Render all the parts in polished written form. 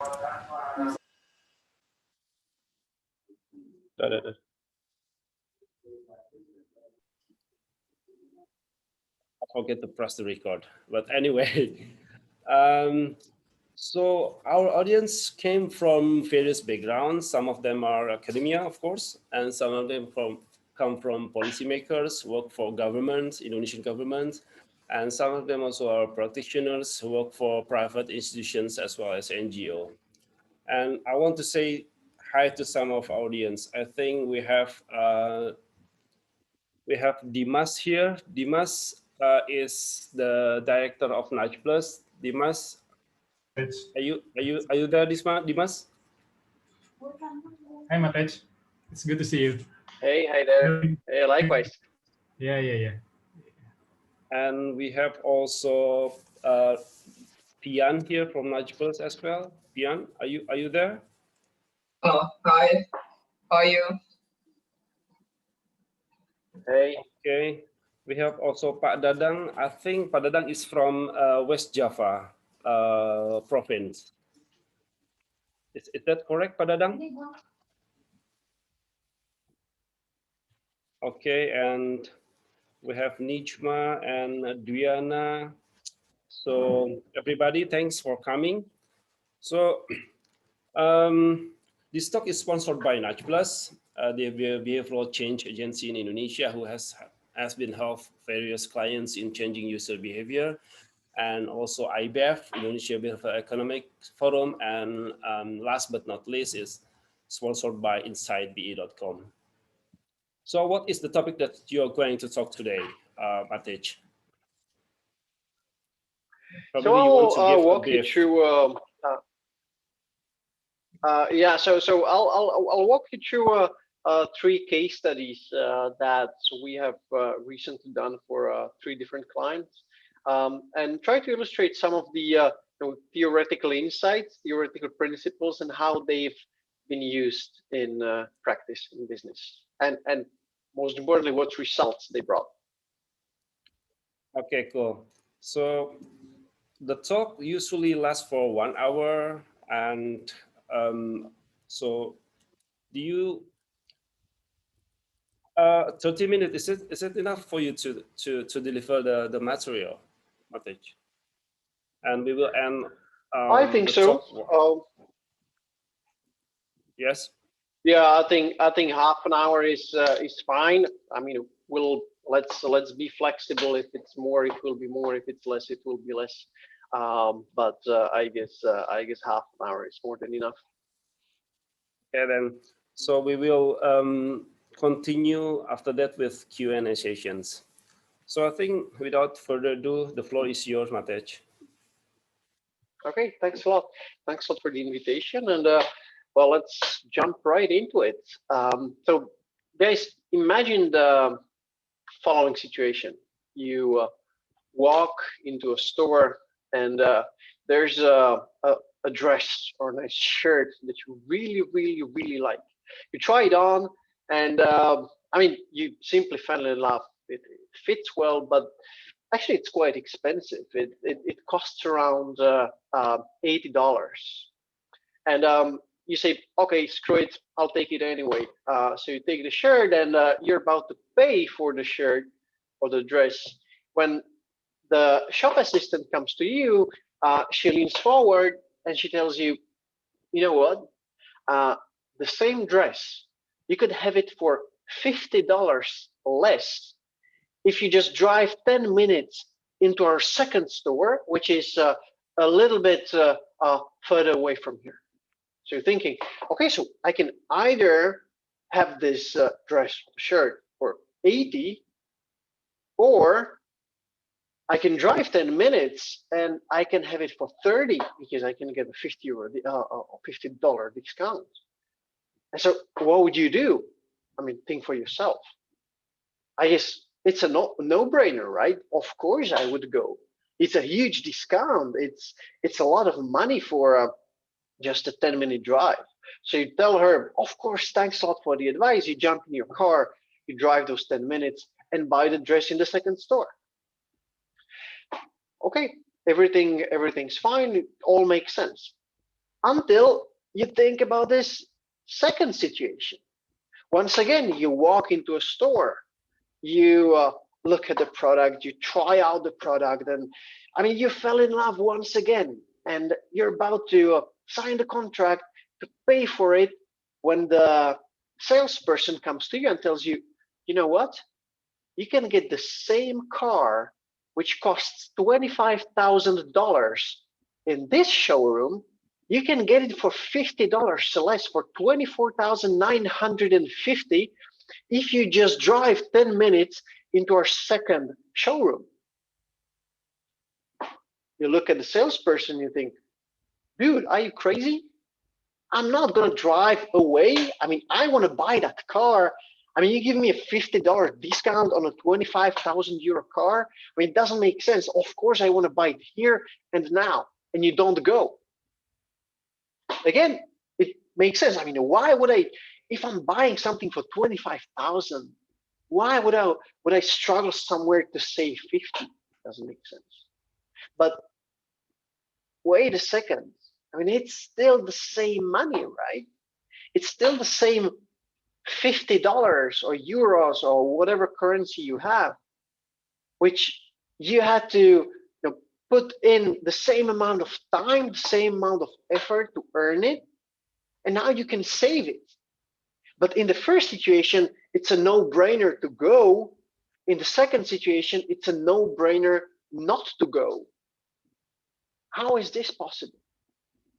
I forget to press the record, but anyway, so our audience came from various backgrounds. Some of them are academia, of course, and some of them come from policymakers, work for government, Indonesian government, and some of them also are practitioners who work for private institutions as well as NGO. And I want to say hi to some of our audience. I think we have Dimas here. Dimas is the director of Nudgeplus. Dimas, are you there, Dimas? Hi, Matej. It's good to see you. Hey, hi there. Hey, likewise. Yeah. And we have also Pian here from Nudgeplus as well. Pian, are you there? Oh, hi. How are you? Hey. Okay. We have also Pak Dadang. I think Pak Dadang is from West Java province. Is that correct, Pak Dadang? Okay, and we have Nijma and Duyana. So everybody, thanks for coming. So this talk is sponsored by Nudgeplus, the behavioral change agency in Indonesia, who has been helping various clients in changing user behavior, and also IBEF, Indonesia Behavioral Economic Forum, and last but not least is sponsored by Insightbe.com. So what is the topic that you're going to talk today, Matej? So I'll walk you through. Yeah, so I'll walk you through 3 case studies that we have recently done for 3 different clients, and try to illustrate some of the theoretical insights, theoretical principles, and how they've been used in practice in business, and most importantly, what results they brought. Okay, cool. So the talk usually lasts for 1 hour, and so do you 30 minutes, is it enough for you to deliver the material, Matej? And we will end I think so. Yes. Yeah, I think half an hour is fine. I mean, let's be flexible. If it's more, it will be more. If it's less, it will be less. But I guess half an hour is more than enough. Okay, then. So we will continue after that with Q&A sessions. So I think without further ado, the floor is yours, Matej. Okay, thanks a lot. Thanks a lot for the invitation, and well, let's jump right into it. So, guys, imagine the following situation: you walk into a store, and there's a dress or a nice shirt that you really like. You try it on, and I mean, you simply fell in love. It fits well, but actually, it's quite expensive. It costs around $80, and you say, okay, screw it, I'll take it anyway. So you take the shirt, and you're about to pay for the shirt or the dress. When the shop assistant comes to you, she leans forward and she tells you, you know what? The same dress, you could have it for $50 less if you just drive 10 minutes into our second store, which is a little bit further away from here. So you're thinking, okay, so I can either have this dress shirt for 80, or I can drive 10 minutes and I can have it for 30 because I can get a $50 discount. And so what would you do? I mean, think for yourself. I guess it's a no-brainer, right? Of course I would go. It's a huge discount. It's a lot of money for just a 10-minute drive. So you tell her, of course, thanks a lot for the advice. You jump in your car, you drive those 10 minutes and buy the dress in the second store. Okay, everything's fine. It all makes sense. until you think about this second situation. Once again, you walk into a store, you look at the product, you try out the product, and I mean, you fell in love once again, and you're about to sign the contract to pay for it when the salesperson comes to you and tells you, you know what? You can get the same car, which costs $25,000 in this showroom. You can get it for $50 less, for $24,950 if you just drive 10 minutes into our second showroom. You look at the salesperson, you think, dude, are you crazy? I'm not going to drive away. I mean, I want to buy that car. I mean, you give me a $50 discount on a 25,000 euro car. I mean, it doesn't make sense. Of course, I want to buy it here and now, and you don't go. Again, it makes sense. I mean, why would I, if I'm buying something for 25,000, why would I struggle somewhere to save 50? Doesn't make sense. But wait a second. I mean, it's still the same money, right? It's still the same $50 or euros or whatever currency you have, which you had to put in the same amount of time, the same amount of effort to earn it, and now you can save it. But in the first situation, it's a no-brainer to go. In the second situation, it's a no-brainer not to go. How is this possible?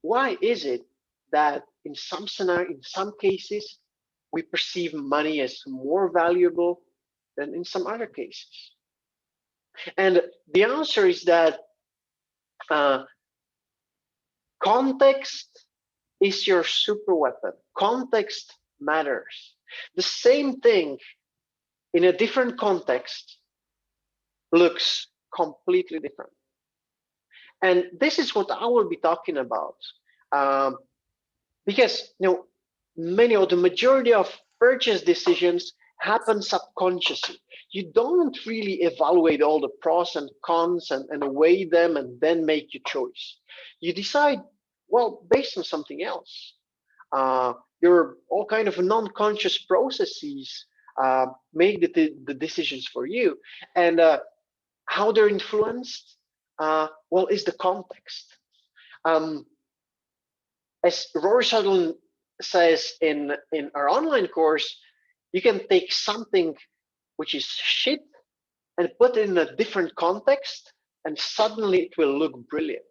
Why is it that in some scenarios, in some cases, we perceive money as more valuable than in some other cases? And the answer is that context is your super weapon. Context matters. The same thing in a different context looks completely different. And this is what I will be talking about. Because many or the majority of purchase decisions happen subconsciously. You don't really evaluate all the pros and cons and weigh them and then make your choice. You decide, well, based on something else. Your all kind of non-conscious processes make the decisions for you. And how they're influenced, well, is the context. As Rory Sutherland says in our online course, you can take something which is shit and put it in a different context, and suddenly it will look brilliant.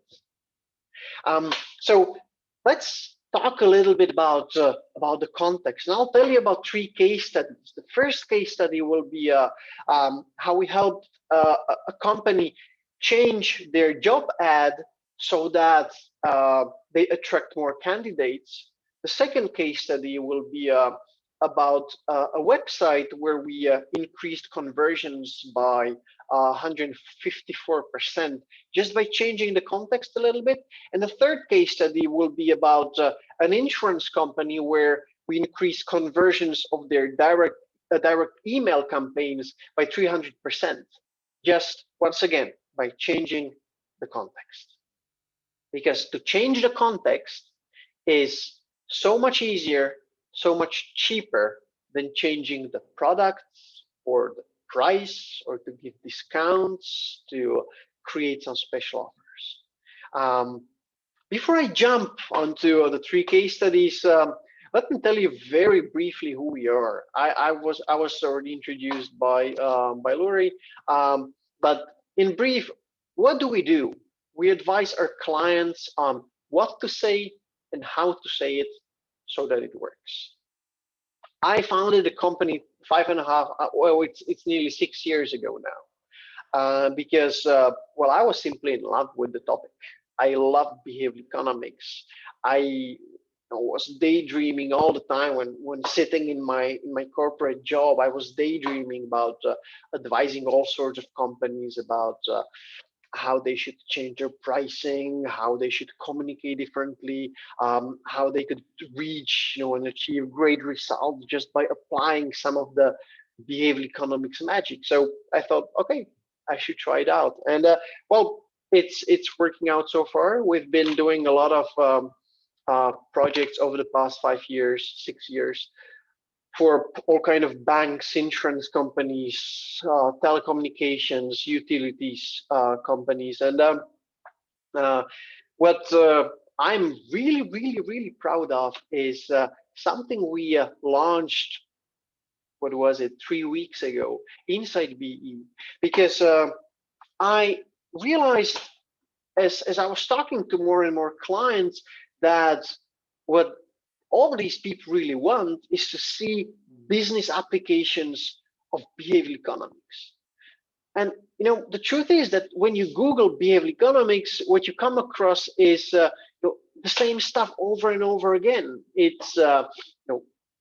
So let's talk a little bit about the context. And I'll tell you about 3 case studies. The first case study will be how we helped a company change their job ad so that they attract more candidates. The second case study will be about a website where we increased conversions by 154% just by changing the context a little bit. And the third case study will be about an insurance company where we increased conversions of their direct email campaigns by 300%, just once again by changing the context. Because to change the context is so much easier, so much cheaper than changing the products or the price or to give discounts, to create some special offers. Before I jump onto the 3 case studies, let me tell you very briefly who we are. I was already introduced by Lori, but in brief, what do? We advise our clients on what to say and how to say it so that it works. I founded a company 5.5, well, it's nearly 6 years ago now, because well, I was simply in love with the topic. I love behavioral economics. I was daydreaming all the time when sitting in my corporate job. I was daydreaming about advising all sorts of companies about how they should change their pricing, how they should communicate differently, how they could reach and achieve great results just by applying some of the behavioral economics magic. So I thought, okay, I should try it out. And well, it's working out so far. We've been doing a lot of projects over the past 5 years, 6 years, for all kind of banks, insurance companies, telecommunications, utilities companies. And what I'm really proud of is something we launched, what was it, 3 weeks ago, Insightbe, because I realized as I was talking to more and more clients that what all these people really want is to see business applications of behavioral economics. And the truth is that when you Google behavioral economics, what you come across is the same stuff over and over again. It's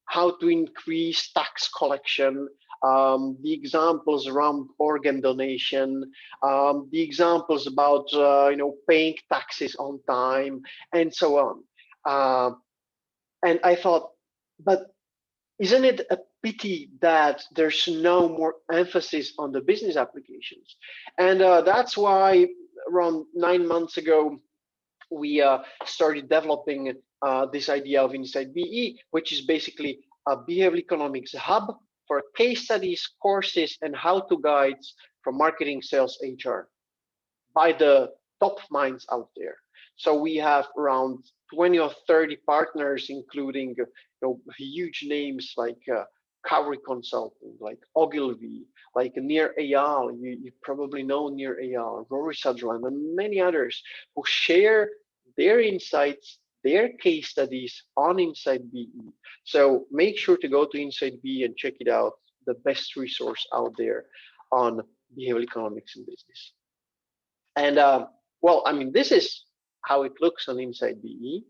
how to increase tax collection, the examples around organ donation, the examples about paying taxes on time, and so on. And I thought, but isn't it a pity that there's no more emphasis on the business applications? And that's why around 9 months ago, we started developing this idea of Insightbe, which is basically a behavioral economics hub for case studies, courses, and how-to guides for marketing, sales, HR by the top minds out there. So we have around 20 or 30 partners, including huge names like Cowrie Consulting, like Ogilvy, like Nir Eyal. You probably know Nir Eyal, Rory Sutherland, and many others who share their insights, their case studies on Insightbe. So make sure to go to Insightbe and check it out, the best resource out there on behavioral economics in business. And well, I mean, this is how it looks on Insightbe.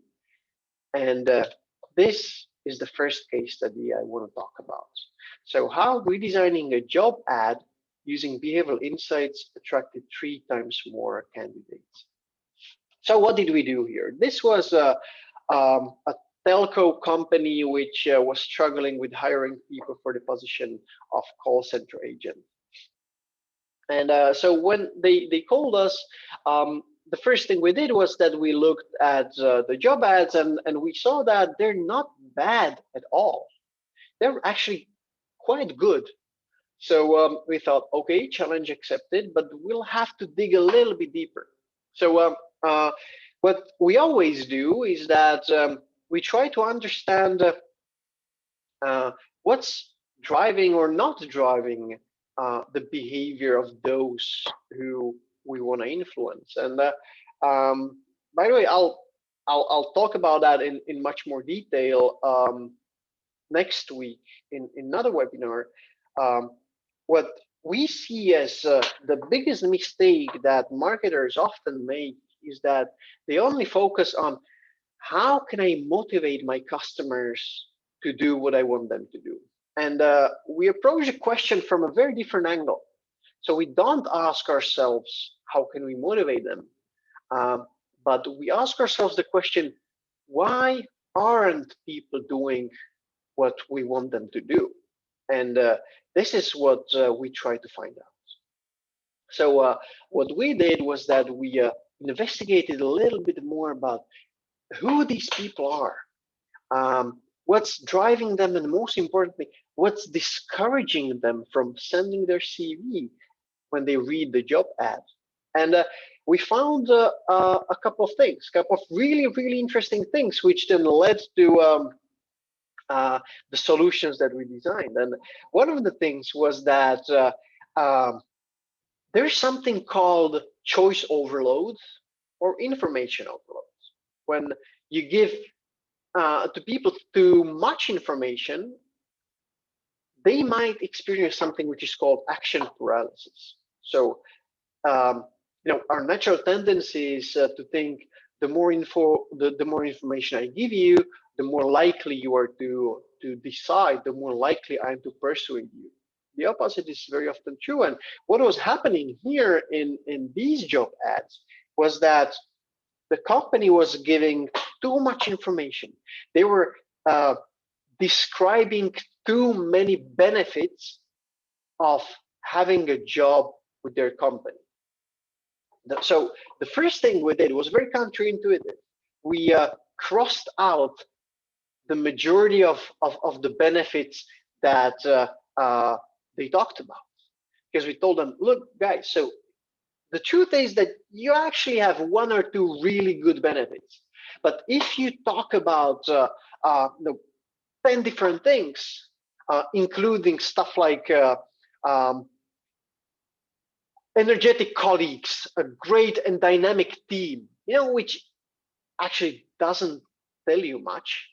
And this is the first case study I want to talk about. So how redesigning a job ad using behavioral insights attracted 3 times more candidates. So what did we do here? This was a telco company which was struggling with hiring people for the position of call center agent. And so when they called us, the first thing we did was that we looked at the job ads, and we saw that they're not bad at all. They're actually quite good. So we thought, okay, challenge accepted, but we'll have to dig a little bit deeper. So what we always do is that we try to understand what's driving or not driving the behavior of those who we want to influence. And by the way, I'll talk about that in much more detail next week in another webinar. What we see as the biggest mistake that marketers often make is that they only focus on how can I motivate my customers to do what I want them to do. And we approach the question from a very different angle. So we don't ask ourselves, how can we motivate them? But we ask ourselves the question, why aren't people doing what we want them to do? And this is what we try to find out. So what we did was that we investigated a little bit more about who these people are, what's driving them, and most importantly, what's discouraging them from sending their CV when they read the job ad. And we found a couple of things, a couple of really interesting things, which then led to the solutions that we designed. And one of the things was that there's something called choice overload or information overload. When you give to people too much information, they might experience something which is called action paralysis. So, our natural tendency is to think the more information I give you, the more likely you are to decide, the more likely I am to pursuing you. The opposite is very often true. And what was happening here in these job ads was that the company was giving too much information. They were describing too many benefits of having a job with their company. So the first thing we did was very counterintuitive. We crossed out the majority of the benefits that they talked about, because we told them, look, guys, so the truth is that you actually have one or two really good benefits. But if you talk about 10 different things, including stuff like energetic colleagues, a great and dynamic team, which actually doesn't tell you much,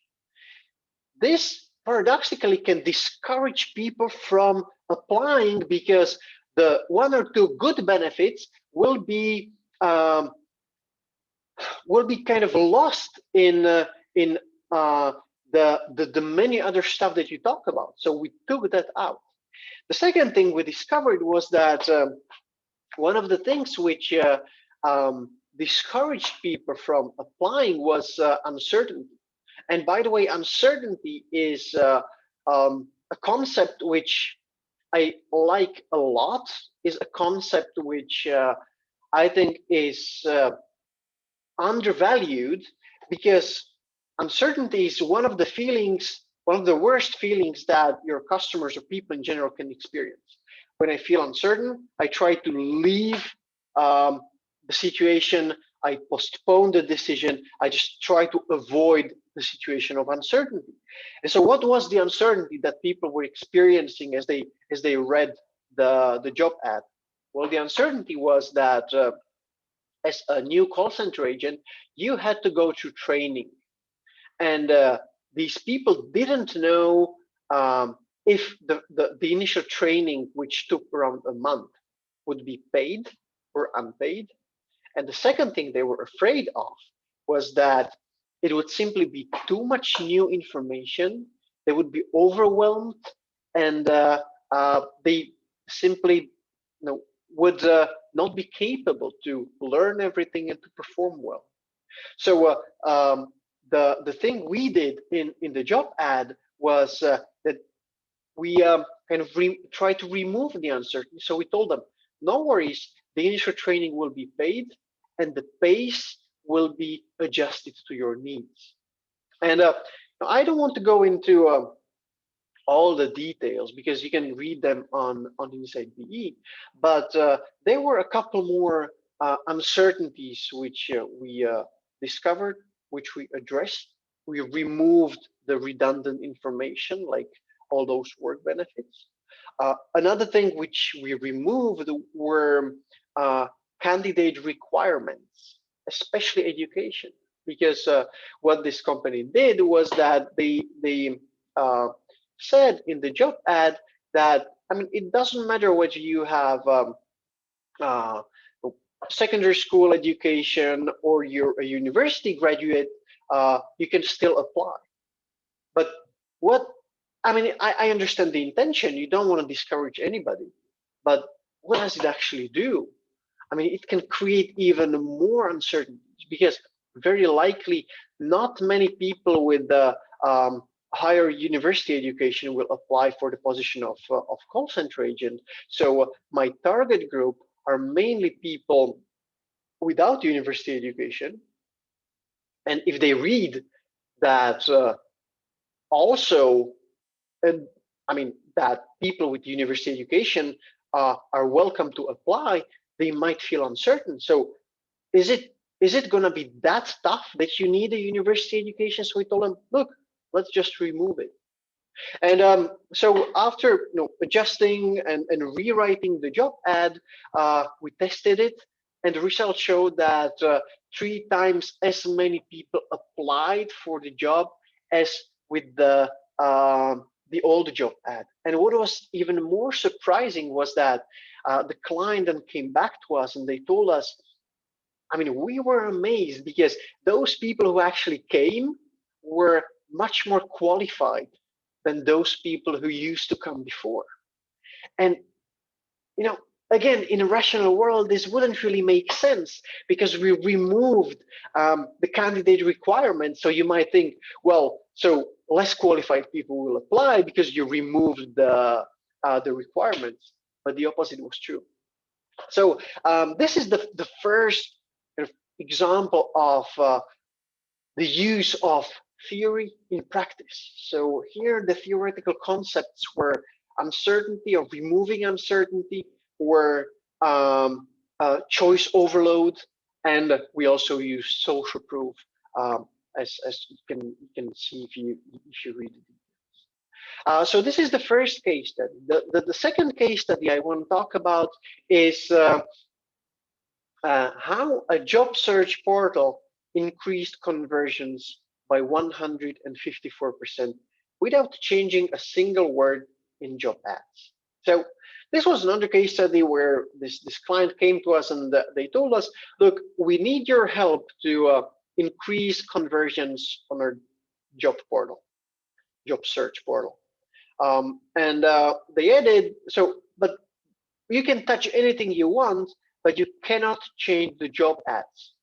this paradoxically can discourage people from applying, because the one or two good benefits will be kind of lost in the many other stuff that you talk about. So we took that out. The second thing we discovered was that one of the things which discouraged people from applying was uncertainty. And by the way, uncertainty is a concept which I like a lot, is a concept which I think is undervalued, because uncertainty is one of the feelings, one of the worst feelings that your customers or people in general can experience. When I feel uncertain, I try to leave the situation, I postpone the decision, I just try to avoid the situation of uncertainty. And so what was the uncertainty that people were experiencing as they read the job ad? Well, the uncertainty was that as a new call center agent, you had to go through training. And these people didn't know if the initial training, which took around a month, would be paid or unpaid. And the second thing they were afraid of was that it would simply be too much new information. They would be overwhelmed, and they simply would not be capable to learn everything and to perform well. So the thing we did in the job ad was that we kind of try to remove the uncertainty. So we told them, no worries, the initial training will be paid, and the pace will be adjusted to your needs. And I don't want to go into all the details, because you can read them on Insightbe, but there were a couple more uncertainties which we discovered, which we addressed. We removed the redundant information, like all those work benefits. Another thing which we removed were candidate requirements, especially education, because what this company did was that they said in the job ad that, I mean, it doesn't matter whether you have secondary school education or you're a university graduate, you can still apply. But what, I mean, I understand the intention. You don't want to discourage anybody, but what does it actually do? I mean, it can create even more uncertainties, because very likely not many people with higher university education will apply for the position of call center agent. So my target group are mainly people without university education. And if they read that also, I mean, that people with university education are welcome to apply, they might feel uncertain. So is it going to be that tough that you need a university education? So we told them, look, let's just remove it. And so after adjusting and rewriting the job ad, we tested it, and the results showed that 3 times as many people applied for the job as with the old job ad. And what was even more surprising was that the client then came back to us and they told us, I mean, we were amazed, because those people who actually came were much more qualified than those people who used to come before. And, again, in a rational world, this wouldn't really make sense, because we removed the candidate requirement. So you might think, well, so less qualified people will apply because you removed the requirements, but the opposite was true. So this is the first example of the use of theory in practice. So here the theoretical concepts were uncertainty or removing uncertainty, or choice overload, and we also use social proof, as you can see if you read it. So this is the first case study. The second case study I want to talk about is how a job search portal increased conversions by 154% without changing a single word in job ads. So this was another case study where this client came to us and they told us, look, we need your help to increase conversions on our job portal, job search portal. And they added, but you can touch anything you want, but you cannot change the job ads.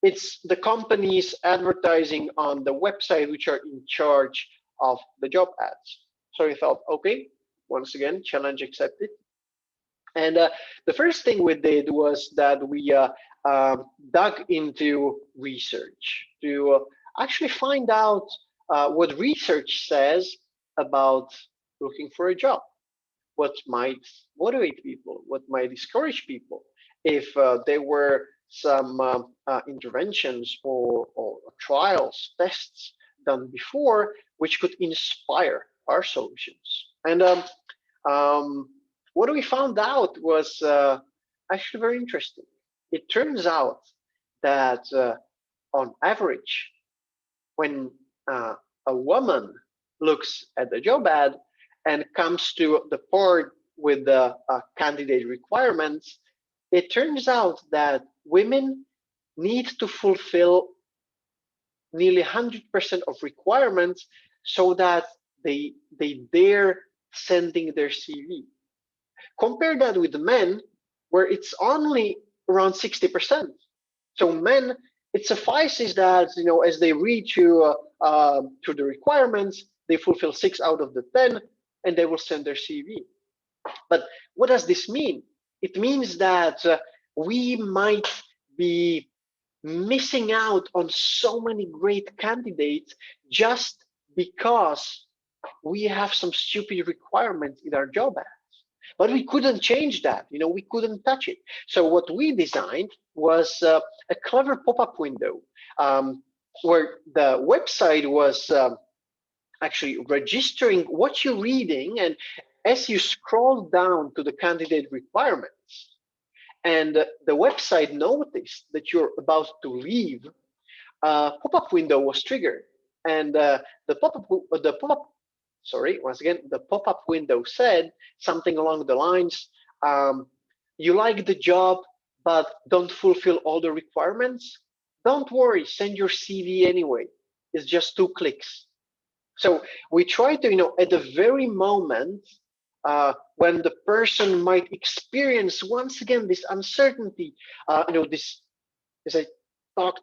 It's the companies advertising on the website which are in charge of the job ads. So we thought, okay, once again, challenge accepted. And the first thing we did was that we dug into research to actually find out what research says about looking for a job. What might motivate people, what might discourage people, if there were some interventions or trials, tests done before, which could inspire our solutions. And what we found out was actually very interesting. It turns out that on average, when a woman looks at the job ad and comes to the part with the candidate requirements, it turns out that women need to fulfill nearly 100% of requirements so that they dare sending their CV. Compare that with men, where it's only around 60%. So men, it suffices that, you know, as they read through the requirements, they fulfill 6 out of the 10, and they will send their CV. But what does this mean? It means that we might be missing out on so many great candidates just because we have some stupid requirements in our job ads. But we couldn't change that, you know, we couldn't touch it. So what we designed was a clever pop-up window where the website was actually registering what you're reading, and as you scroll down to the candidate requirements, and the website noticed that you're about to leave, a pop-up window was triggered, and the pop-up window said something along the lines, you like the job but don't fulfill all the requirements? Don't worry, send your CV anyway. It's just 2 clicks. So we try to, you know, at the very moment when the person might experience once again this uncertainty, you know, this, as I talked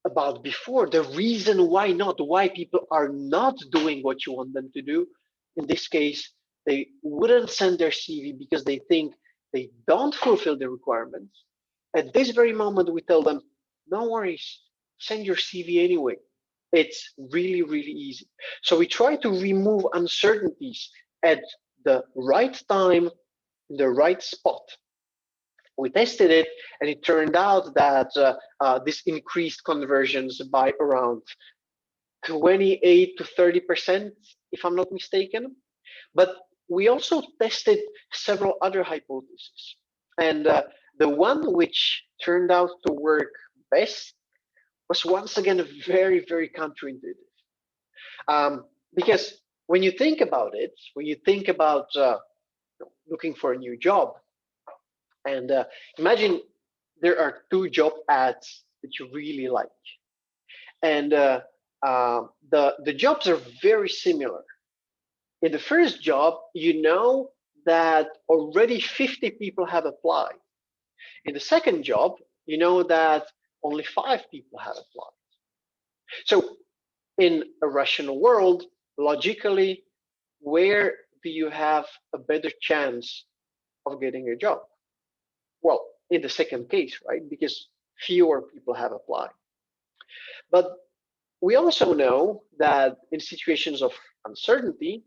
about before, the reason why people are not doing what you want them to do. In this case, they wouldn't send their CV because they think they don't fulfill the requirements. At this very moment, we tell them, no worries, send your CV anyway. It's really, really easy. So we try to remove uncertainties at the right time, in the right spot. We tested it, and it turned out that this increased conversions by around 28 to 30%, if I'm not mistaken. But we also tested several other hypotheses. And the one which turned out to work best was once again very, very counterintuitive. Because when you think about it, when you think about looking for a new job, and imagine there are 2 job ads that you really like, and the jobs are very similar. In the first job, you know that already 50 people have applied. In the second job, you know that only 5 people have applied. So in a rational world, logically, where do you have a better chance of getting a job? Well, in the second case, right? Because fewer people have applied. But we also know that in situations of uncertainty,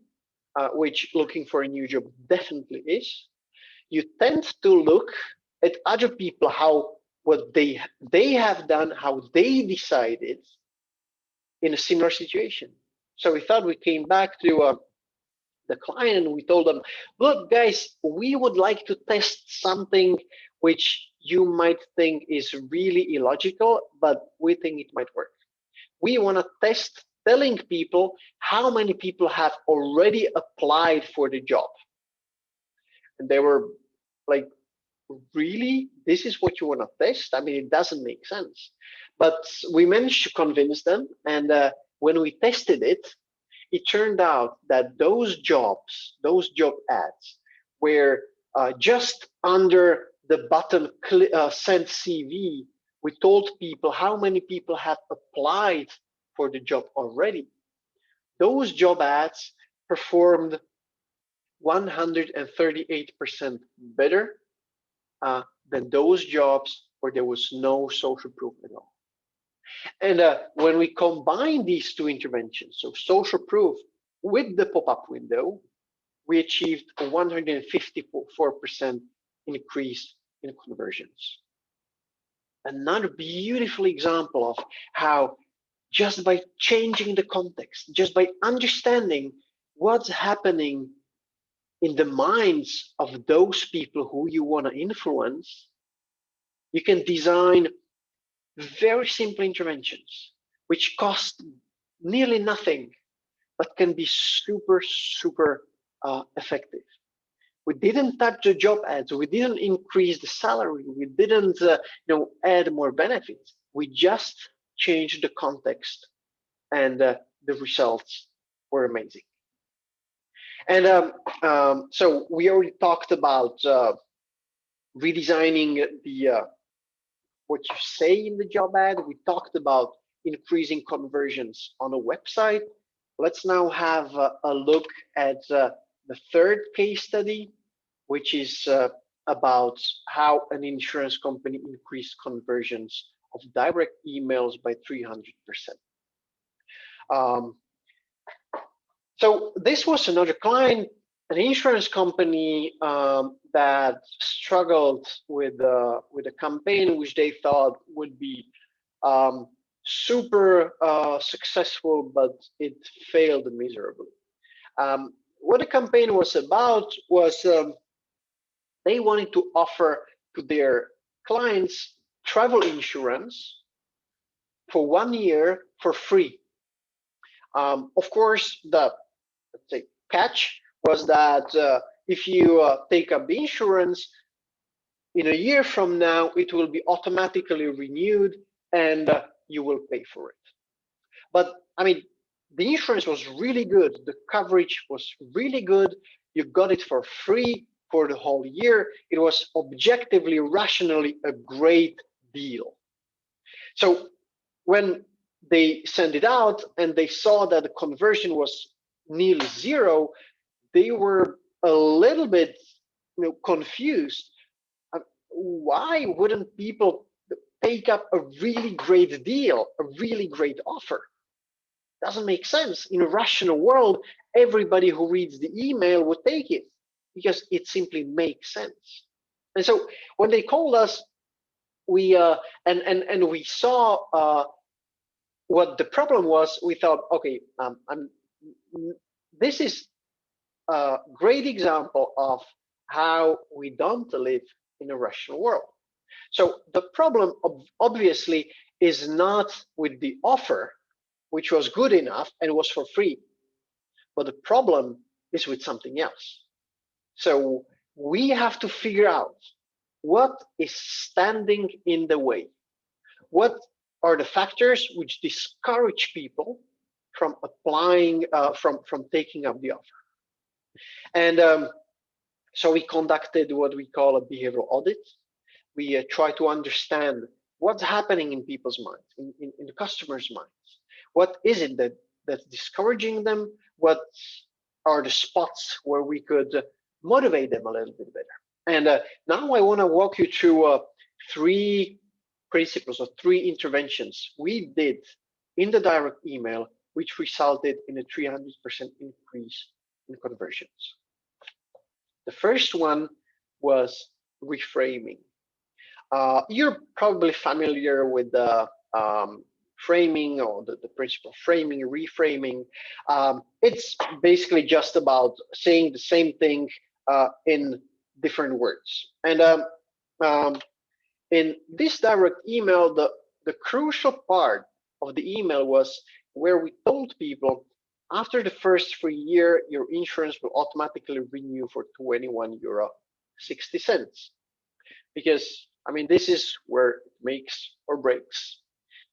which looking for a new job definitely is, you tend to look at other people, how what they have done, how they decided in a similar situation. So we thought we came back to the client and we told them, look, guys, we would like to test something which you might think is really illogical, but we think it might work. We want to test telling people how many people have already applied for the job. And they were like, really? This is what you want to test? I mean, it doesn't make sense. But we managed to convince them. And when we tested it, it turned out that those job ads were just under the button send CV. We told people how many people have applied for the job already. Those job ads performed 138% better than those jobs where there was no social proof at all. And when we combine these two interventions, so social proof with the pop-up window, we achieved a 154% increase in conversions. Another beautiful example of how just by changing the context, just by understanding what's happening in the minds of those people who you want to influence, you can design very simple interventions which cost nearly nothing but can be super effective. We didn't touch the job ads, we didn't increase the salary, we didn't add more benefits. We just changed the context, and the results were amazing. And so we already talked about redesigning the what you say in the job ad. We talked about increasing conversions on a website. Let's now have a look at the third case study, which is about how an insurance company increased conversions of direct emails by 300%. So this was another client, an insurance company that struggled with a campaign which they thought would be super successful, but it failed miserably. What the campaign was about was they wanted to offer to their clients travel insurance for 1 year for free. Of course, the catch was that if you take up the insurance, in a year from now, it will be automatically renewed and you will pay for it. But I mean, the insurance was really good. The coverage was really good. You got it for free for the whole year. It was objectively, rationally a great deal. So when they sent it out and they saw that the conversion was nearly zero, they were a little bit confused. Why wouldn't people take up a really great deal, a really great offer? Doesn't make sense. In a rational world, everybody who reads the email would take it because it simply makes sense. And so when they called us, we and we saw what the problem was. We thought, okay, this is a great example of how we don't live in a rational world. So the problem obviously is not with the offer, which was good enough and was for free, but the problem is with something else. So we have to figure out what is standing in the way. What are the factors which discourage people from applying, from taking up the offer? And so we conducted what we call a behavioral audit. We try to understand what's happening in people's minds, in the customers' minds. What is it that's discouraging them? What are the spots where we could motivate them a little bit better? And now I want to walk you through 3 principles or 3 interventions we did in the direct email, which resulted in a 300% increase in conversions. The first one was reframing. You're probably familiar with the framing or the principle of framing, reframing. It's basically just about saying the same thing in different words. And in this direct email, the crucial part of the email was where we told people after the first 3 years, your insurance will automatically renew for €21.60. Because, I mean, this is where it makes or breaks.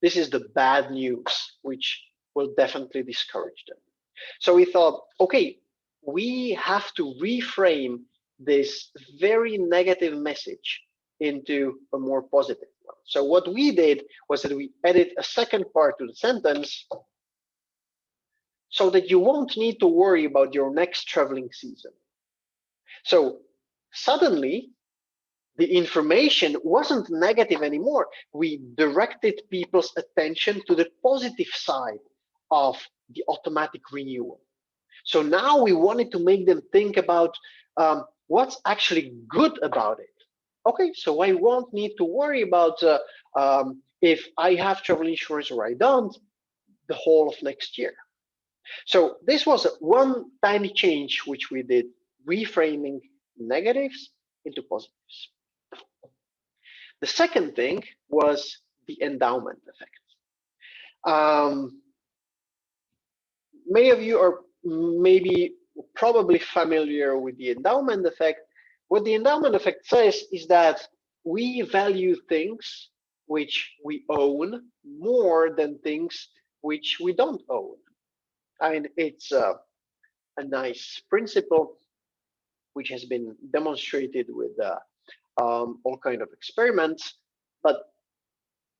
This is the bad news, which will definitely discourage them. So we thought, okay, we have to reframe this very negative message into a more positive one. So what we did was that we added a second part to the sentence so that you won't need to worry about your next traveling season. So suddenly, the information wasn't negative anymore. We directed people's attention to the positive side of the automatic renewal. So now we wanted to make them think about what's actually good about it. Okay, so I won't need to worry about if I have travel insurance or I don't the whole of next year. So this was one tiny change which we did, reframing negatives into positives. The second thing was the endowment effect. Many of you are maybe probably familiar with the endowment effect. What the endowment effect says is that we value things which we own more than things which we don't own. I mean, it's a nice principle which has been demonstrated with all kind of experiments,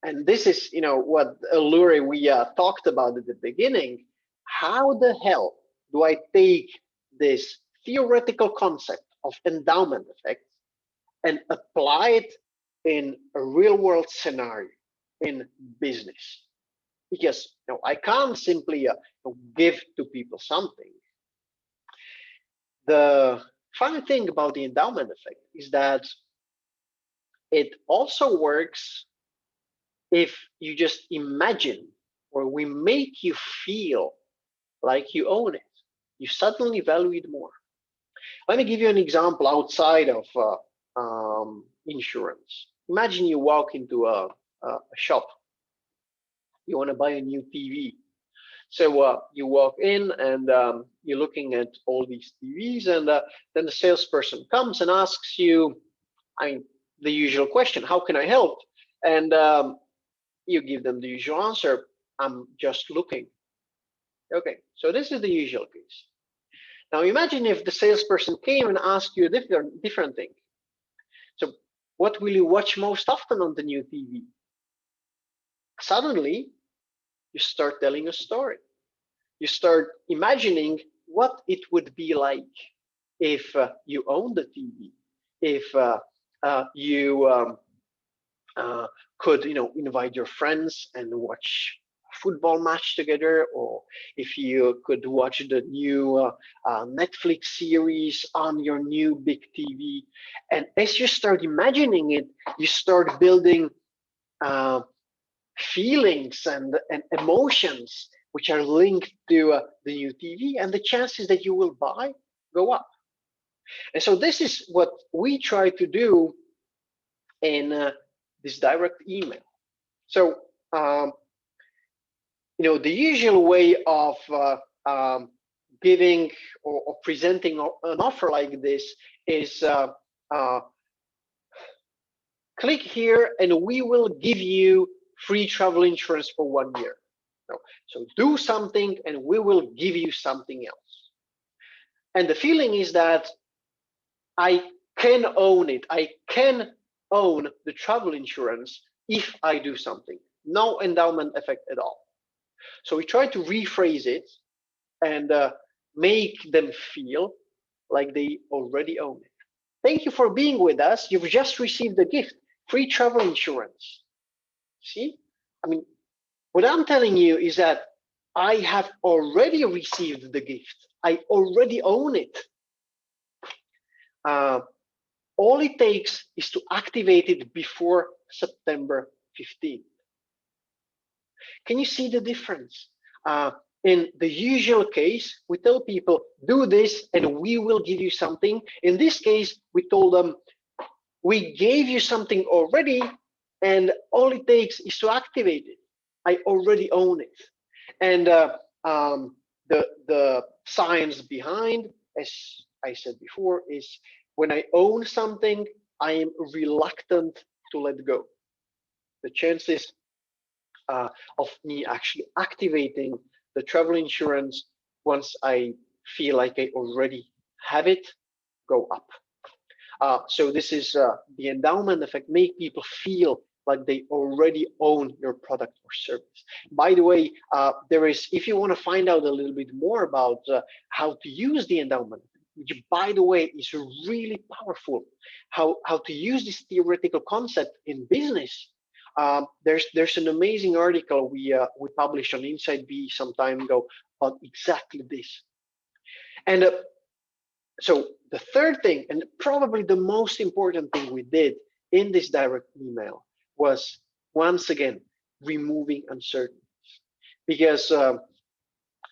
and this is what allure we talked about at the beginning. How the hell do I take this theoretical concept of endowment effect and apply it in a real world scenario in business? Because I can't simply give to people something. The funny thing about the endowment effect is that it also works if you just imagine, or we make you feel like you own it. You suddenly value it more. Let me give you an example outside of insurance. Imagine you walk into a shop. You want to buy a new TV. So you walk in and you're looking at all these TVs, and then the salesperson comes and asks you, the usual question, how can I help? And you give them the usual answer, I'm just looking. Okay, so this is the usual case. Now imagine if the salesperson came and asked you a different thing. So what will you watch most often on the new TV? Suddenly, you start telling a story. You start imagining what it would be like if you owned the TV, if you could invite your friends and watch a football match together, or if you could watch the new Netflix series on your new big TV. And as you start imagining it, you start building feelings and emotions which are linked to the new TV, and the chances that you will buy go up. And so this is what we try to do in this direct email. So the usual way of giving or presenting an offer like this is click here and we will give you free travel insurance for 1 year. So do something and we will give you something else. And the feeling is that I can own it. I can own the travel insurance if I do something. No endowment effect at all. So we try to rephrase it and make them feel like they already own it. Thank you for being with us. You've just received a gift, free travel insurance. See, I mean, what I'm telling you is that I have already received the gift. I already own it. All it takes is to activate it before September 15th. Can you see the difference? In the usual case, we tell people, do this and we will give you something. In this case, we told them, we gave you something already and all it takes is to activate it. I already own it. And the science behind, as I said before, is when I own something, I am reluctant to let go. The chances of me actually activating the travel insurance once I feel like I already have it go up. So this is the endowment effect, make people feel like they already own your product or service. By the way, there is, if you want to find out a little bit more about how to use the endowment, which by the way is really powerful, how to use this theoretical concept in business. There's an amazing article we published on Insightbe some time ago about exactly this. And so the third thing, and probably the most important thing we did in this direct email, was once again removing uncertainties, because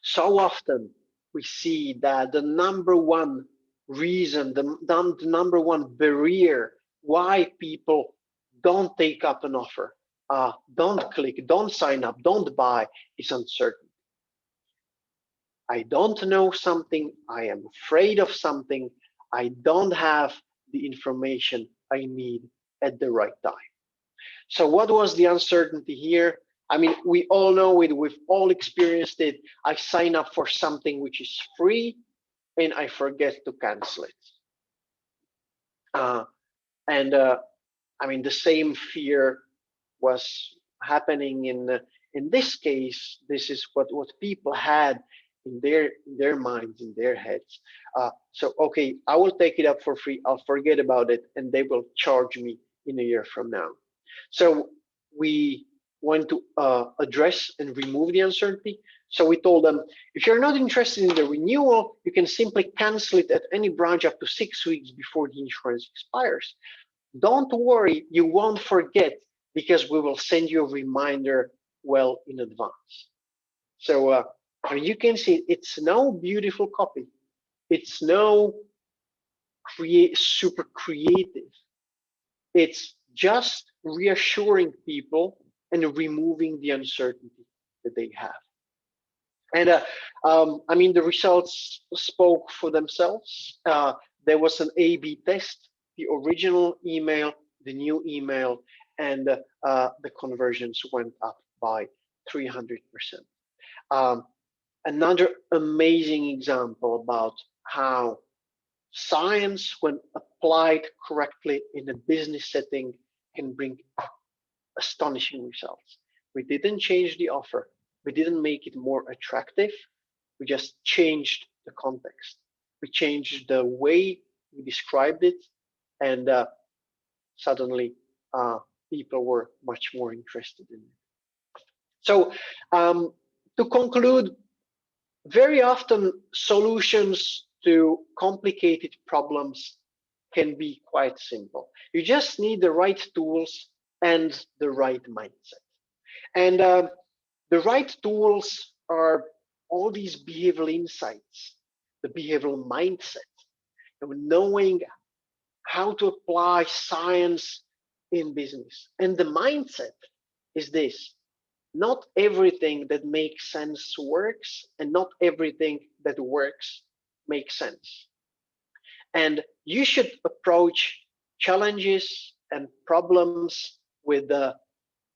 so often we see that the number one reason, the number one barrier why people don't take up an offer, don't click, don't sign up, don't buy, is uncertainty. I don't know something, I am afraid of something, I don't have the information I need at the right time. So what was the uncertainty here? I mean, we all know it, we've all experienced it. I sign up for something which is free and I forget to cancel it. I mean, the same fear was happening in this case. This is what people had in their minds, in their heads. So okay, I will take it up for free, I'll forget about it, and they will charge me in a year from now. So we want to address and remove the uncertainty. So we told them, if you're not interested in the renewal, you can simply cancel it at any branch up to 6 weeks before the insurance expires. Don't worry, you won't forget, because we will send you a reminder well in advance. So you can see it's no beautiful copy. It's no super creative. It's just reassuring people and removing the uncertainty that they have. And I mean, the results spoke for themselves. There was an A/B test, the original email, the new email, and the conversions went up by 300%. Another amazing example about how science, when applied correctly in a business setting, can bring astonishing results. We didn't change the offer. We didn't make it more attractive. We just changed the context. We changed the way we described it, and suddenly people were much more interested in it. So to conclude, very often solutions to complicated problems can be quite simple. You just need the right tools and the right mindset. And the right tools are all these behavioral insights, the behavioral mindset, knowing how to apply science in business. And the mindset is this: not everything that makes sense works, and not everything that works makes sense. And you should approach challenges and problems with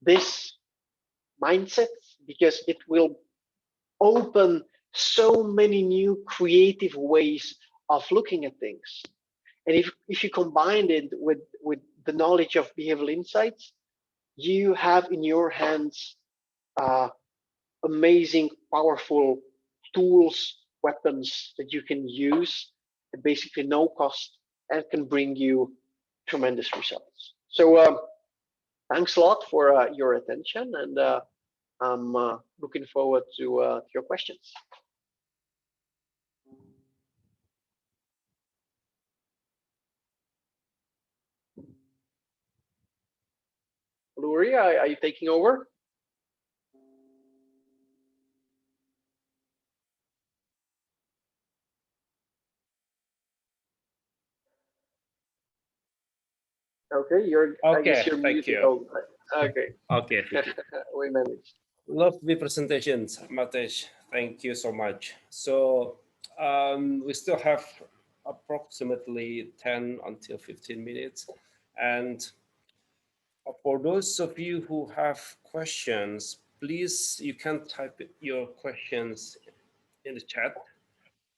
this mindset, because it will open so many new creative ways of looking at things. And if you combine it with the knowledge of behavioral insights, you have in your hands amazing, powerful tools, weapons that you can use at basically no cost and can bring you tremendous results. So thanks a lot for your attention, and I'm looking forward to your questions. Luri, are you taking over? Okay, I guess you're thank muted. you. Oh, okay. Okay, thank you. We managed. Lovely presentations, Matej. Thank you so much. So we still have approximately 10 until 15 minutes. And for those of you who have questions, please, you can type your questions in the chat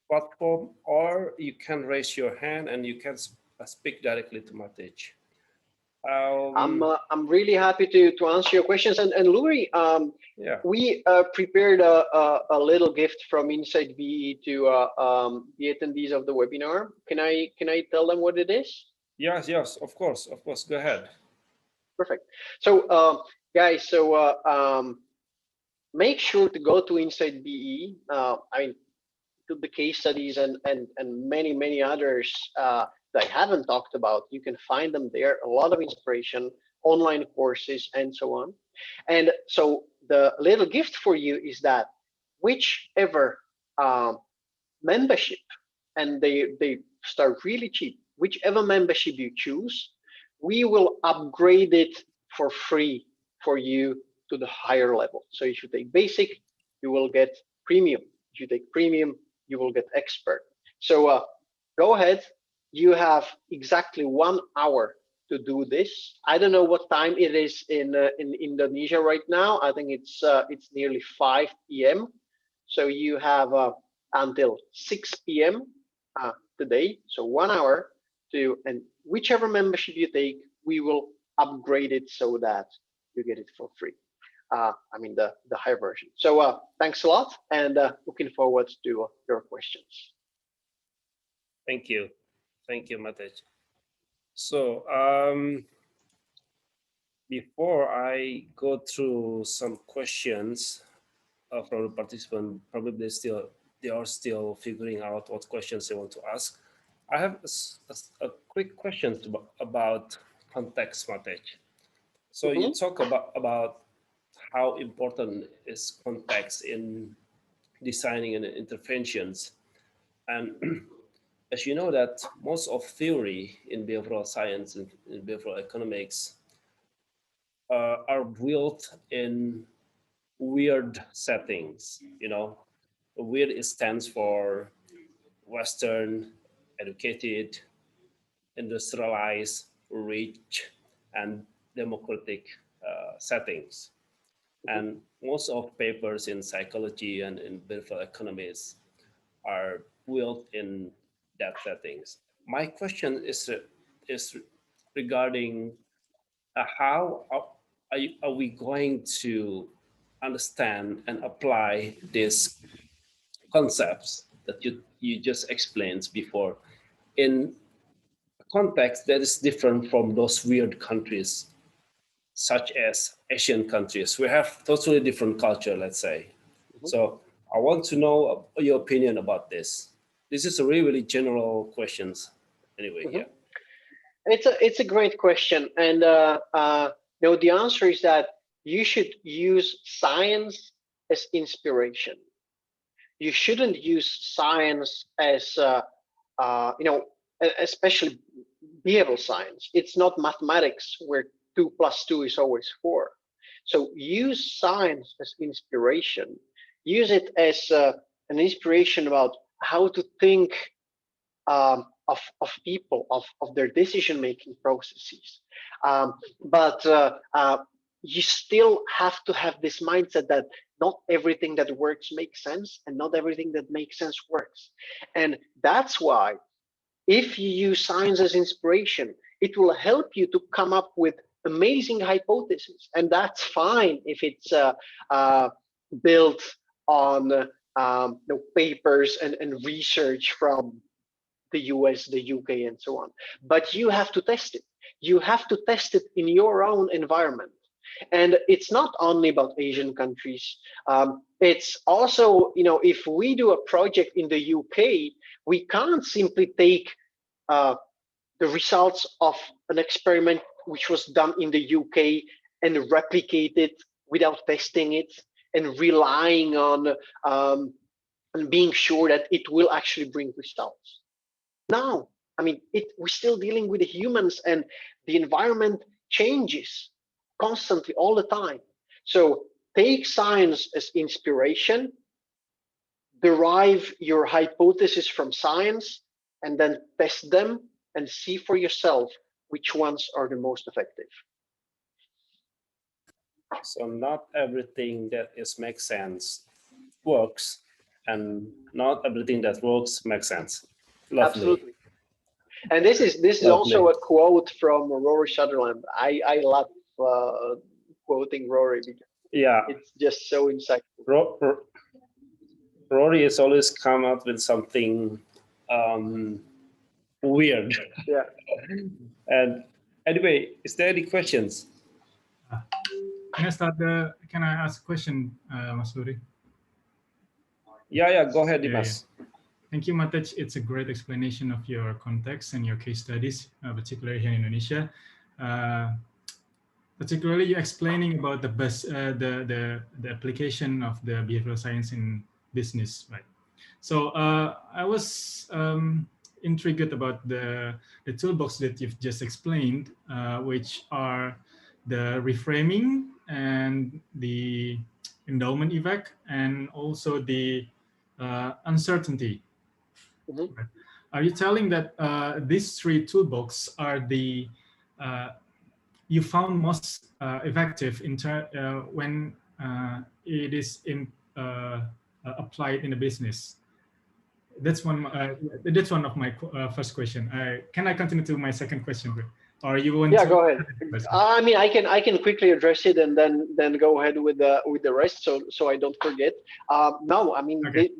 platform, or you can raise your hand and you can speak directly to Matej. I'm really happy to answer your questions. And Luri, Yeah. we prepared a little gift from Insightbe to the attendees of the webinar. Can I tell them what it is? Yes, of course, Go ahead. Perfect. So guys, make sure to go to Insightbe. I mean, to the case studies and many others that I haven't talked about. You can find them there. A lot of inspiration, online courses, and so on. And so the little gift for you is that whichever membership, and they start really cheap, whichever membership you choose, we will upgrade it for free for you to the higher level. So if you take basic, you will get premium. If you take premium, you will get expert. So go ahead. You have exactly 1 hour to do this. I don't know what time it is in Indonesia right now. I think it's nearly 5 p.m. So you have until 6 p.m. Today. So 1 hour to, and whichever membership you take, we will upgrade it so that you get it for free. I mean the higher version. So thanks a lot, and looking forward to your questions. Thank you, Matej. So before I go through some questions from the participant, probably they are still figuring out what questions they want to ask. I have a quick question about context, Matej. So you talk about how important is context in designing and interventions, and as you know that most of theory in behavioral science and in behavioral economics are built in weird settings. Weird stands for Western, educated, industrialized, rich, and democratic settings. And most of papers in psychology and in behavioral economics are built in that settings. My question is regarding how are we going to understand and apply these concepts that you just explained before in a context that is different from those weird countries, such as Asian countries. We have totally different culture, let's say. So I want to know your opinion about this. This is a really general questions. Anyway, yeah. It's a great question, and the answer is that you should use science as inspiration. You shouldn't use science as especially behavioral science. It's not mathematics where 2 + 2 is always 4. So use science as inspiration. Use it as an inspiration about how to think of people, of their decision-making processes. But you still have to have this mindset that not everything that works makes sense, and not everything that makes sense works. And that's why if you use science as inspiration, it will help you to come up with amazing hypotheses. And that's fine if it's built on papers and research from the US, the UK, and so on. But you have to test it. you have to test it in your own environment. And it's not only about Asian countries. It's also, if we do a project in the UK, we can't simply take the results of an experiment which was done in the UK and replicate it without testing it and relying on and being sure that it will actually bring results. No, I mean, we're still dealing with the humans, and the environment changes constantly all the time. So take science as inspiration, derive your hypothesis from science, and then test them and see for yourself which ones are the most effective. So not everything that makes sense works, and not everything that works makes sense. Lovely. Absolutely. And this is also a quote from Rory Sutherland. I love quoting Rory because it's just so insightful. Rory has always come up with something weird. Yeah. And anyway, is there any questions? Can I ask a question, Masuri? Yeah, go ahead, Dimas. Yeah. Thank you, Matej. It's a great explanation of your context and your case studies, particularly here in Indonesia. Particularly, you're explaining about the application of the behavioral science in business, right? So I was intrigued about the toolbox that you've just explained, which are the reframing and the endowment effect, and also the uncertainty. Mm-hmm. Are you telling that these three toolbox are the you found most effective when it is applied in a business? That's one of my first question. Can I continue to my second question, or you want? Yeah, go ahead. I mean, I can quickly address it and then go ahead with the rest, so I don't forget. No, I mean, okay,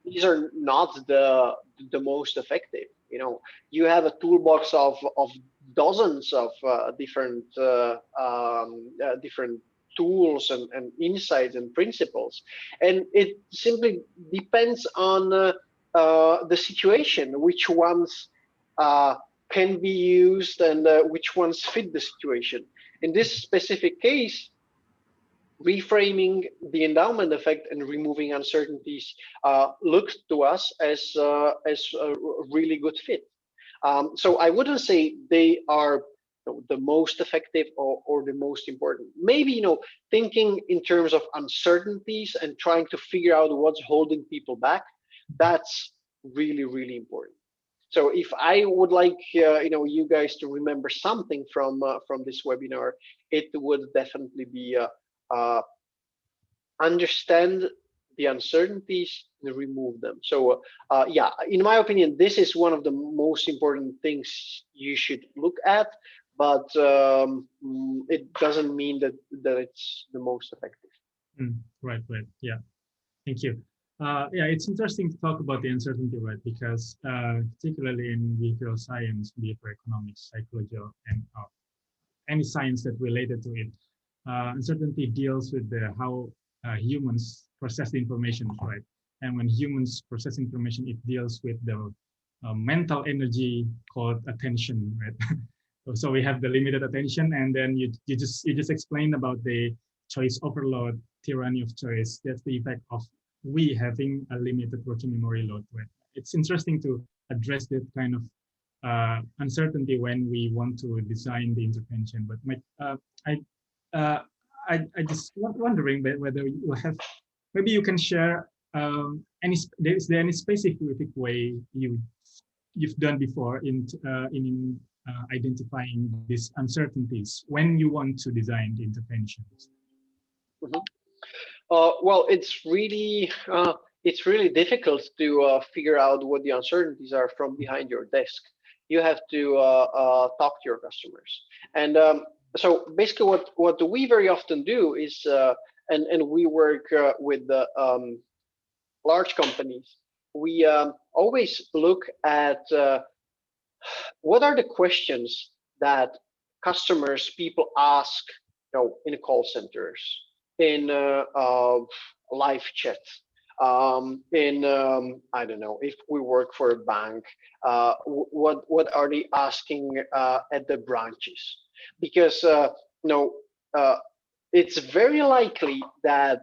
these are not the most effective. You have a toolbox of dozens of different tools and insights and principles, and it simply depends on the situation, which ones can be used and which ones fit the situation. In this specific case, reframing the endowment effect and removing uncertainties looked to us as a really good fit. So I wouldn't say they are the most effective or the most important. Maybe thinking in terms of uncertainties and trying to figure out what's holding people back, that's really, really important. So if I would like you guys to remember something from this webinar, it would definitely be understand the uncertainties and remove them. So yeah, in my opinion, this is one of the most important things you should look at, but it doesn't mean that it's the most effective. Right. Yeah, thank you. Yeah, it's interesting to talk about the uncertainty, right? Because particularly in behavioral science, behavioral economics, psychology, and any science that related to it, uncertainty deals with how humans process the information, right? And when humans process information, it deals with the mental energy called attention, right? So we have the limited attention, and then you just explained about the choice overload, tyranny of choice. That's the effect of we having a limited working memory load. Right? It's interesting to address that kind of uncertainty when we want to design the intervention. But I just wondering whether you have, maybe you can share is there any specific way you've done before in identifying these uncertainties when you want to design the interventions? Mm-hmm. Well, it's really difficult to figure out what the uncertainties are from behind your desk. You have to talk to your customers, and so basically, what we very often do is, and we work with the large companies. We always look at what are the questions that customers, people ask, in call centers, in live chat, in I don't know, if we work for a bank, what are they asking at the branches? Because it's very likely that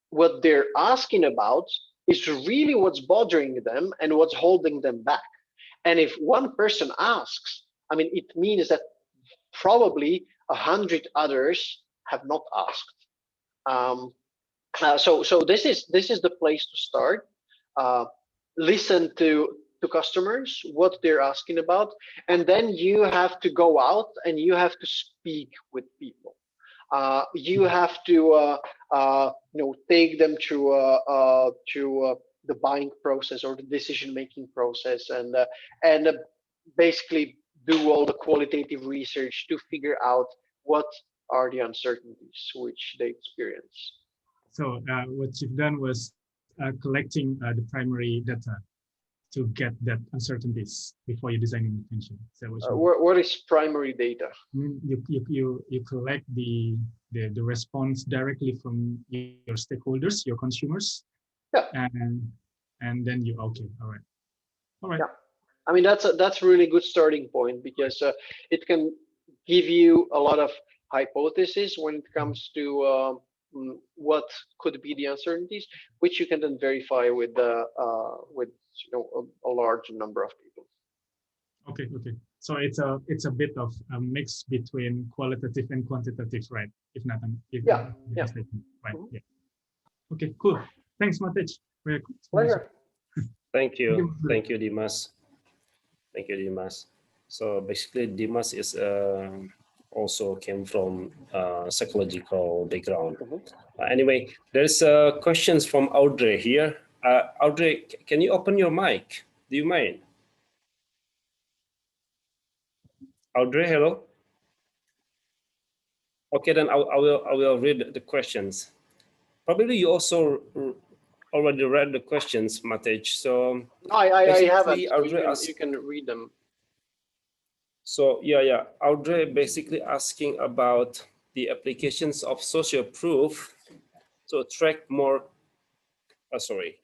what they're asking about is really what's bothering them and what's holding them back. And if one person asks, I mean, it means that probably 100 others have not asked. So this is the place to start. Listen to customers, what they're asking about, and then you have to go out and you have to speak with people. You have to take them through the buying process or the decision-making process, and basically do all the qualitative research to figure out what are the uncertainties which they experience. So what you've done was collecting the primary data to get that uncertainties before you design intervention. So what is primary data? I mean, you collect the response directly from your stakeholders, your consumers. Yeah. And then you, okay, all right. Yeah. I mean, that's a really good starting point, because it can give you a lot of hypotheses when it comes to what could be the uncertainties, which you can then verify with a large number of people. Okay. So it's a bit of a mix between qualitative and quantitative, right? If not, yeah. Right. Yeah. Okay. Cool. Thanks, Matej. Pleasure. Thank you, Dimas. Thank you, Dimas. So basically, Dimas is also came from psychological background. Anyway, there's questions from Audrey here. Audrey, can you open your mic? Do you mind? Audrey, hello. Okay, then I will read the questions. Probably you also already read the questions, Matej. So I haven't. Audrey you can read them. So yeah, Audrey basically asking about the applications of social proof to attract more. Sorry.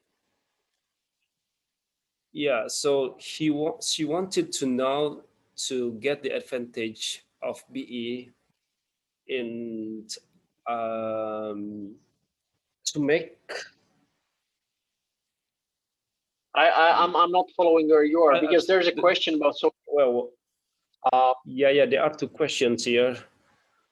Yeah, so she wanted to know to get the advantage of BE in to make. I'm not following where you are, because there's a question about Well, yeah, there are two questions here.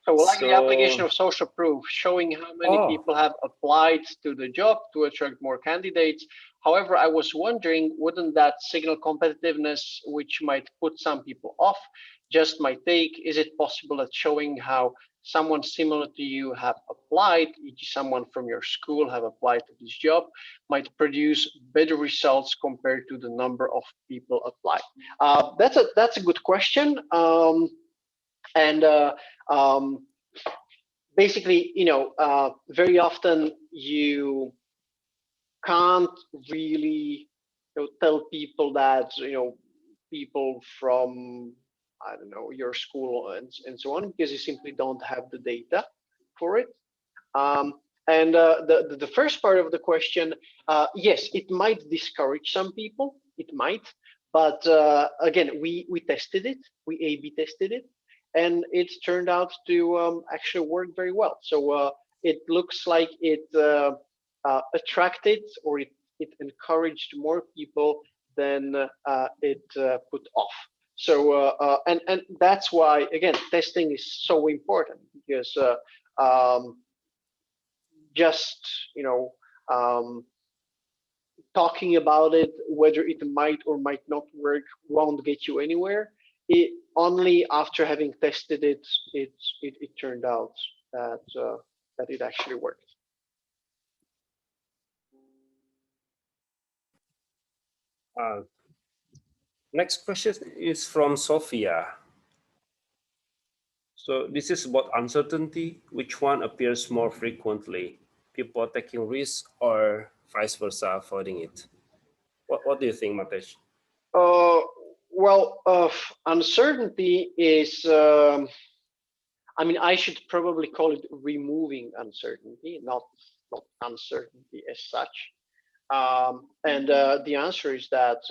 So like the application of social proof, showing how many people have applied to the job to attract more candidates. However, I was wondering, wouldn't that signal competitiveness, which might put some people off? Just my take, is it possible that showing how someone similar to you have applied, e.g. someone from your school have applied to this job, might produce better results compared to the number of people applied? That's a good question. Basically, very often you can't really tell people that people from, I don't know, your school and so on, because you simply don't have the data for it. The first part of the question, yes, it might discourage some people. It might, but again, we tested it, we A/B tested it, and it turned out to actually work very well. So it looks like it attracted, or it encouraged more people than it put off. So and that's why, again, testing is so important, because just talking about it, whether it might or might not work, won't get you anywhere. Only after having tested it, it turned out that it actually worked. Next question is from Sophia. So this is about uncertainty. Which one appears more frequently? People taking risks, or vice versa, avoiding it? What do you think, Matej? Well, uncertainty is, I mean, I should probably call it removing uncertainty, not uncertainty as such. And the answer is that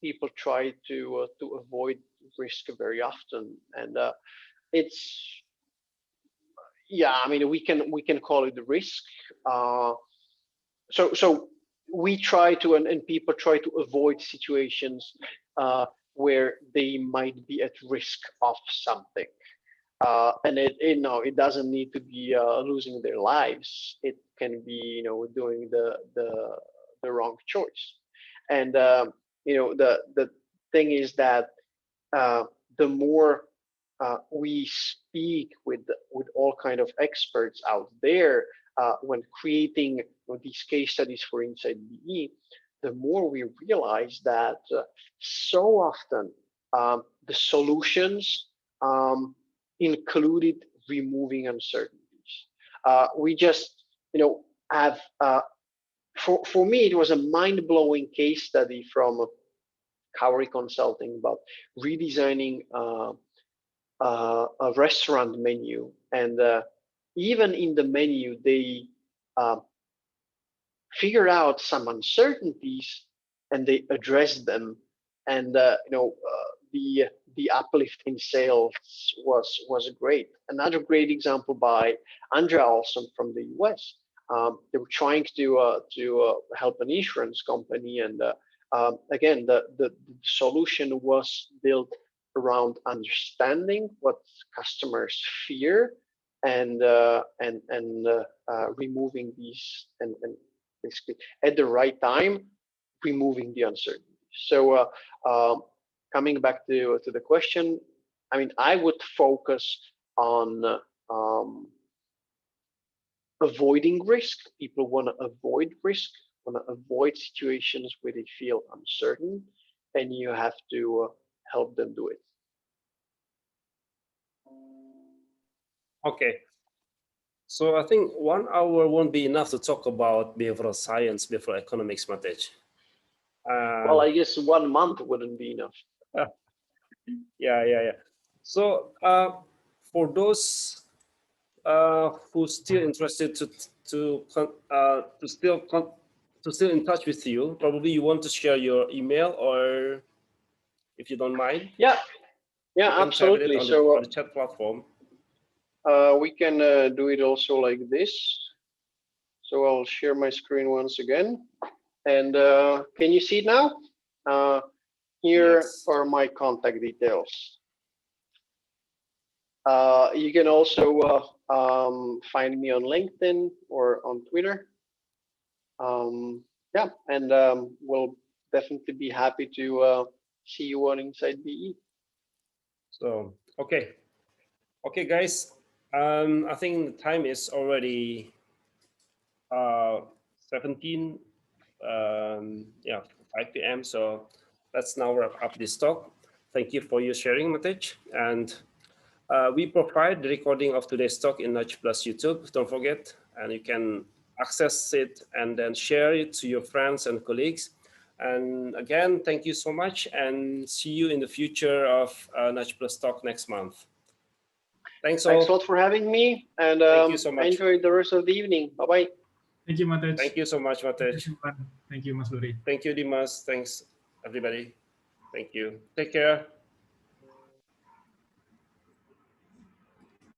people try to avoid risk very often, and it's, yeah, I mean, we can call it risk. So we try to, and people try to avoid situations where they might be at risk of something. And it doesn't need to be losing their lives. It can be, doing the wrong choice. And the thing is that the more we speak with all kind of experts out there when creating these case studies for Insightbe, the more we realize that so often the solutions included removing uncertainties. We just, have, for me, it was a mind-blowing case study from Kauri Consulting about redesigning a restaurant menu. And even in the menu, they figured out some uncertainties and they addressed them. And, the uplift in sales was great. Another great example by Andrea Olson from the US. They were trying to help an insurance company, and again, the solution was built around understanding what customers fear and removing these, and basically at the right time removing the uncertainty. So coming back to the question, I mean, I would focus on avoiding risk. People want to avoid risk, want to avoid situations where they feel uncertain, and you have to help them do it. Okay. So I think 1 hour won't be enough to talk about behavioral science, behavioral economics, Matej. Well, I guess 1 month wouldn't be enough. Yeah. So for those who still interested to still in touch with you, probably you want to share your email, or if you don't mind. Yeah, absolutely. On So the chat platform. we can do it also like this. So I'll share my screen once again. And can you see it now? Here Yes. are my contact details. You can also find me on LinkedIn or on Twitter. Yeah, and we'll definitely be happy to see you on Insightbe. So, okay, guys. I think the time is already 17. 5 p.m. So let's now wrap up this talk. Thank you for your sharing, Matej. And we provide the recording of today's talk in Nudgeplus YouTube. Don't forget, and you can access it and then share it to your friends and colleagues. And again, thank you so much, and see you in the future of Nudgeplus talk next month. Thanks all. Thanks a lot for having me, and thank you so much. enjoy the rest of the evening. Bye-bye. Thank you, Matej. Thank you so much, Matej. Thank you, Mas Luri. Thank you, Dimas. Thanks, everybody. Thank you. Take care.